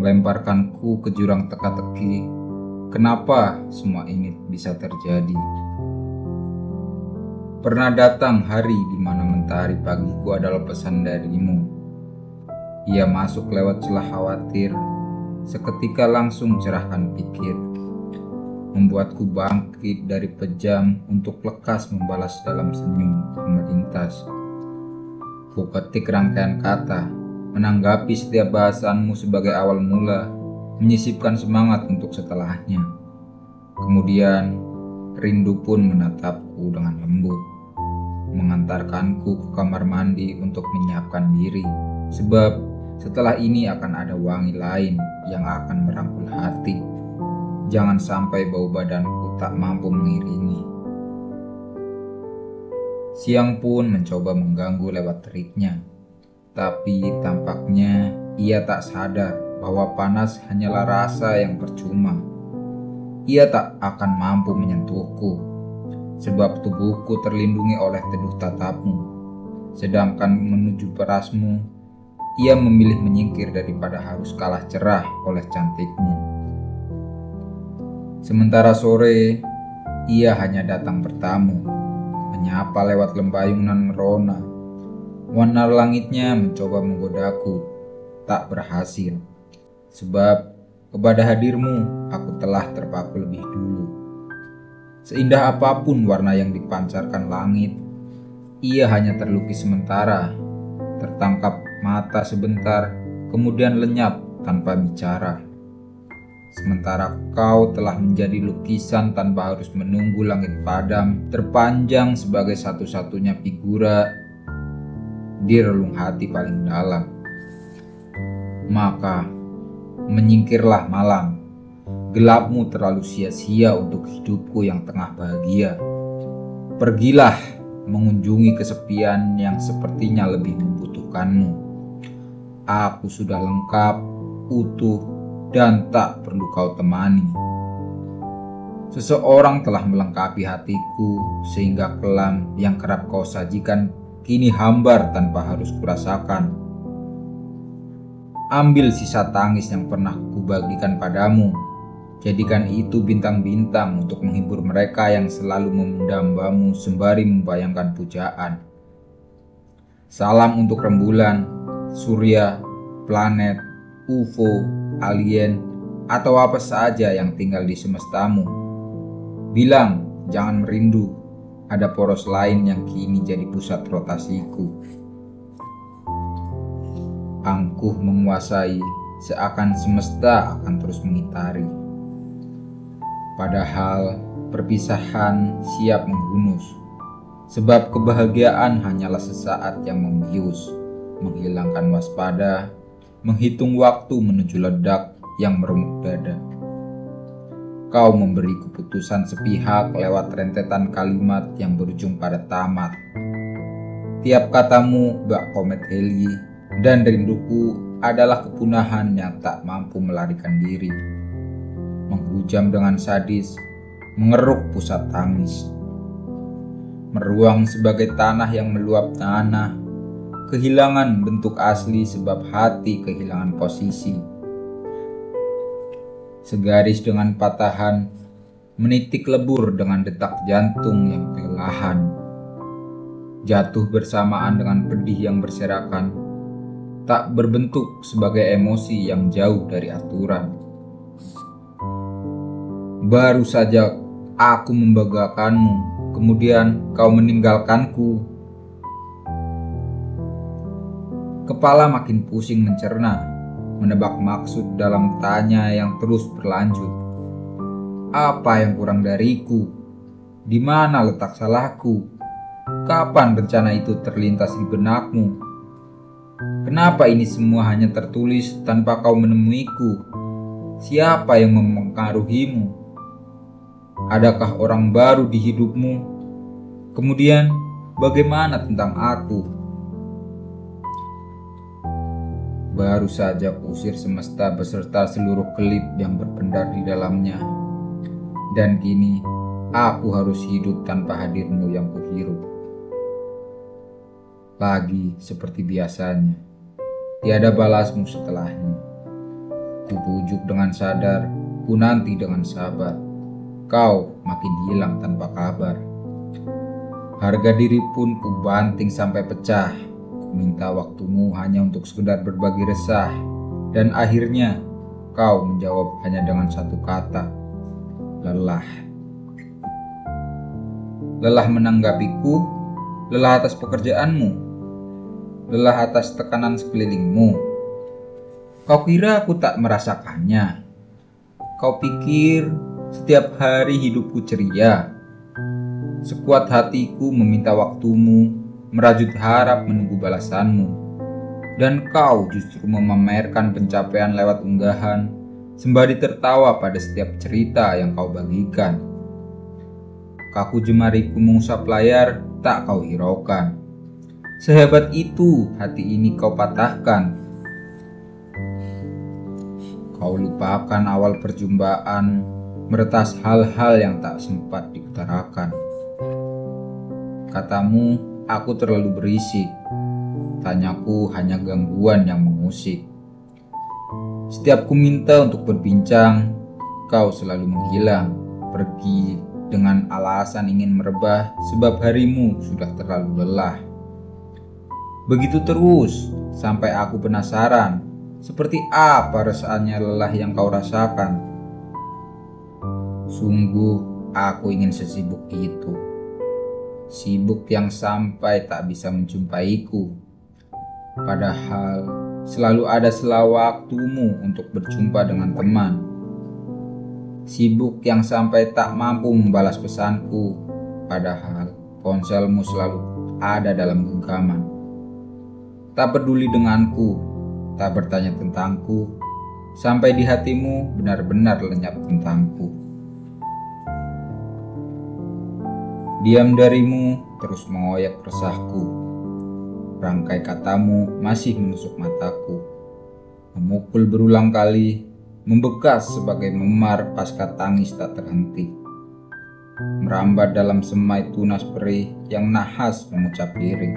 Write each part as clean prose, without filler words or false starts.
melemparkanku ke jurang teka-teki. Kenapa semua ini bisa terjadi? Pernah datang hari di mana mentari pagiku adalah pesan darimu. Ia masuk lewat celah khawatir, seketika langsung cerahkan pikir, membuatku bangkit dari pejam untuk lekas membalas dalam senyum melintas. Ku ketik rangkaian kata, menanggapi setiap bahasanmu sebagai awal mula, menyisipkan semangat untuk setelahnya. Kemudian, rindu pun menatapku dengan lembut, mengantarkanku ke kamar mandi untuk menyiapkan diri, sebab setelah ini akan ada wangi lain yang akan merangkul hati. Jangan sampai bau badanku tak mampu mengiringi. Siang pun mencoba mengganggu lewat teriknya, tapi tampaknya ia tak sadar bahwa panas hanyalah rasa yang percuma. Ia tak akan mampu menyentuhku, sebab tubuhku terlindungi oleh teduh tatapmu. Sedangkan menuju perasmu, ia memilih menyingkir daripada harus kalah cerah oleh cantikmu. Sementara sore, ia hanya datang bertamu, menyapa lewat lembayung merona. Warna langitnya mencoba menggodaku, tak berhasil. Sebab kepada hadirmu, aku telah terpaku lebih dulu. Seindah apapun warna yang dipancarkan langit, ia hanya terlukis sementara, tertangkap mata sebentar, kemudian lenyap tanpa bicara. Sementara kau telah menjadi lukisan tanpa harus menunggu langit padam, terpanjang sebagai satu-satunya figura di relung hati paling dalam. Maka, menyingkirlah malam. Gelapmu terlalu sia-sia untuk hidupku yang tengah bahagia. Pergilah mengunjungi kesepian yang sepertinya lebih membutuhkanmu. Aku sudah lengkap, utuh, dan tak perlu kau temani. Seseorang telah melengkapi hatiku sehingga kelam yang kerap kau sajikan kini hambar tanpa harus kurasakan. Ambil sisa tangis yang pernah kubagikan padamu. Jadikan itu bintang-bintang untuk menghibur mereka yang selalu mendambamu sembari membayangkan pujaan. Salam untuk rembulan, surya, planet, UFO, alien, atau apa saja yang tinggal di semestamu. Bilang, jangan merindu, ada poros lain yang kini jadi pusat rotasiku. Angkuh menguasai, seakan semesta akan terus mengitari. Padahal perpisahan siap menghunus, sebab kebahagiaan hanyalah sesaat yang membius, menghilangkan waspada, menghitung waktu menuju ledak yang meremuk dada. Kau memberi keputusan sepihak lewat rentetan kalimat yang berujung pada tamat. Tiap katamu bak komet heli, dan rinduku adalah kepunahan yang tak mampu melarikan diri. Menghujam dengan sadis, mengeruk pusat tangis. Meruang sebagai tanah yang meluap tanah, kehilangan bentuk asli sebab hati kehilangan posisi. Segaris dengan patahan, menitik lebur dengan detak jantung yang kelelahan. Jatuh bersamaan dengan pedih yang berserakan, tak berbentuk sebagai emosi yang jauh dari aturan. Baru saja aku membanggakanmu, kemudian kau meninggalkanku. Kepala makin pusing mencerna, menebak maksud dalam tanya yang terus berlanjut. Apa yang kurang dariku? Di mana letak salahku? Kapan rencana itu terlintas di benakmu? Kenapa ini semua hanya tertulis tanpa kau menemuiku? Siapa yang mempengaruhimu? Adakah orang baru di hidupmu? Kemudian, bagaimana tentang aku? Baru saja kuusir semesta beserta seluruh kelip yang berpendar di dalamnya. Dan kini, aku harus hidup tanpa hadirmu yang kuhirup. Lagi seperti biasanya, tiada balasmu setelahnya. Ku bujuk dengan sadar, ku nanti dengan sabar. Kau makin hilang tanpa kabar. Harga diri pun ku banting sampai pecah. Ku minta waktumu hanya untuk sekedar berbagi resah. Dan akhirnya kau menjawab hanya dengan satu kata, lelah. Lelah menanggapiku, lelah atas pekerjaanmu, lelah atas tekanan sekelilingmu. Kau kira aku tak merasakannya? Kau pikir setiap hari hidupku ceria? Sekuat hatiku meminta waktumu, merajut harap menunggu balasanmu. Dan kau justru memamerkan pencapaian lewat unggahan, sembari tertawa pada setiap cerita yang kau bagikan. Kaku jemariku mengusap layar, tak kau hiraukan. Sehebat itu hati ini kau patahkan. Kau lupakan awal perjumpaan, meretas hal-hal yang tak sempat diutarakan. Katamu, aku terlalu berisik. Tanyaku hanya gangguan yang mengusik. Setiap ku minta untuk berbincang, kau selalu menghilang, pergi dengan alasan ingin merebah sebab harimu sudah terlalu lelah. Begitu terus, sampai aku penasaran, seperti apa rasanya lelah yang kau rasakan. Sungguh, aku ingin sesibuk itu. Sibuk yang sampai tak bisa menjumpaiku. Padahal selalu ada sela waktumu untuk berjumpa dengan teman. Sibuk yang sampai tak mampu membalas pesanku. Padahal ponselmu selalu ada dalam genggaman. Tak peduli denganku, tak bertanya tentangku, sampai di hatimu benar-benar lenyap tentangku. Diam darimu terus mengoyak resahku. Rangkai katamu masih menusuk mataku, memukul berulang kali, membekas sebagai memar pasca tangis tak terhenti. Merambat dalam semai tunas perih yang nahas mengucap lirik.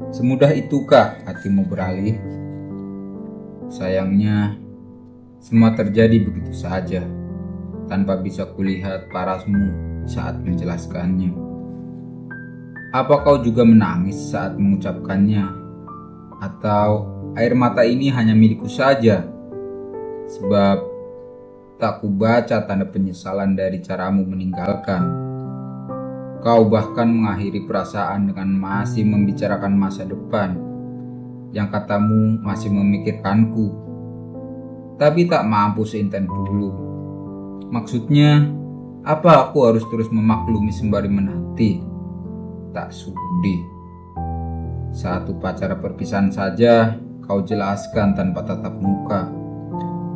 Semudah itukah hatimu beralih? Sayangnya, semua terjadi begitu saja, tanpa bisa kulihat parasmu saat menjelaskannya. Apa kau juga menangis saat mengucapkannya? Atau air mata ini hanya milikku saja? Sebab tak kubaca tanda penyesalan dari caramu meninggalkan. Kau bahkan mengakhiri perasaan dengan masih membicarakan masa depan, yang katamu masih memikirkanku, tapi tak mampu seinten dulu. Maksudnya, apa aku harus terus memaklumi sembari menanti? Tak sudi. Satu pacara perpisahan saja kau jelaskan tanpa tatap muka.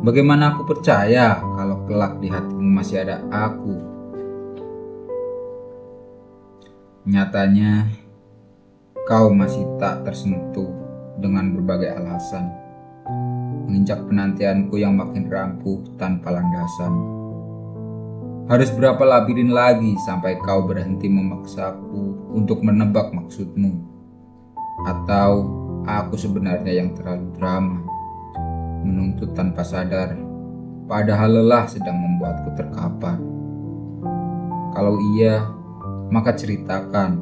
Bagaimana aku percaya kalau kelak di hatimu masih ada aku? Nyatanya, kau masih tak tersentuh dengan berbagai alasan, menginjak penantianku yang makin rapuh tanpa landasan. Harus berapa labirin lagi sampai kau berhenti memaksaku untuk menebak maksudmu? Atau aku sebenarnya yang terlalu drama, menuntut tanpa sadar, padahal lelah sedang membuatku terkapar? Kalau iya, maka ceritakan,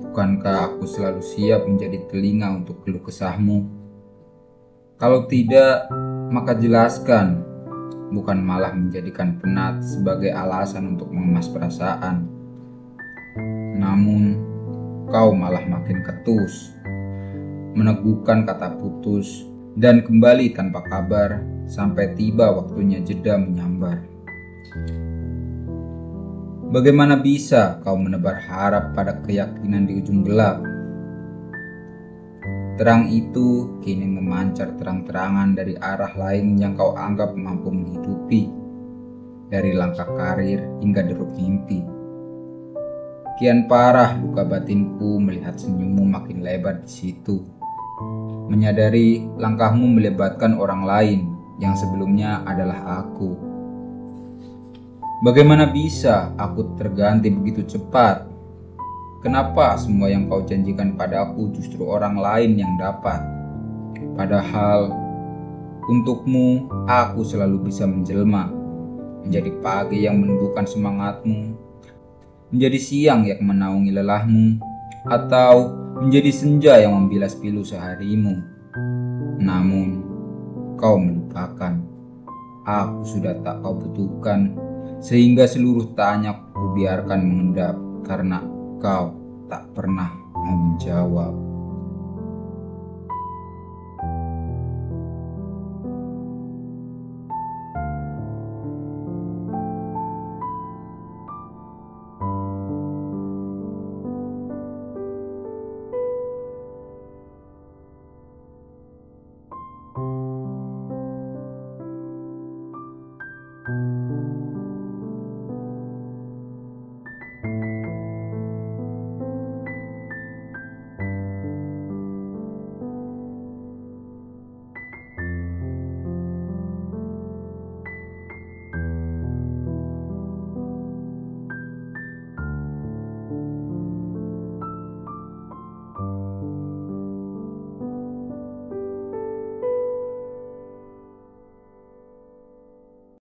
bukankah aku selalu siap menjadi telinga untuk keluh kesahmu? Kalau tidak, maka jelaskan, bukan malah menjadikan penat sebagai alasan untuk mengemas perasaan. Namun, kau malah makin ketus, meneguhkan kata putus, dan kembali tanpa kabar sampai tiba waktunya jeda menyambar. Bagaimana bisa kau menebar harap pada keyakinan di ujung gelap? Terang itu kini memancar terang-terangan dari arah lain yang kau anggap mampu menghidupi, dari langkah karir hingga deruk mimpi. Kian parah luka batinku melihat senyummu makin lebar di situ. Menyadari langkahmu melibatkan orang lain yang sebelumnya adalah aku. Bagaimana bisa aku terganti begitu cepat? Kenapa semua yang kau janjikan padaku justru orang lain yang dapat? Padahal Untukmu, aku selalu bisa menjelma, menjadi pagi yang menumbuhkan semangatmu, menjadi siang yang menaungi lelahmu, atau menjadi senja yang membilas pilu seharimu. Namun, kau melupakan. Aku sudah tak kau butuhkan, sehingga seluruh tanya ku biarkan mengendap, karena kau tak pernah mau menjawab.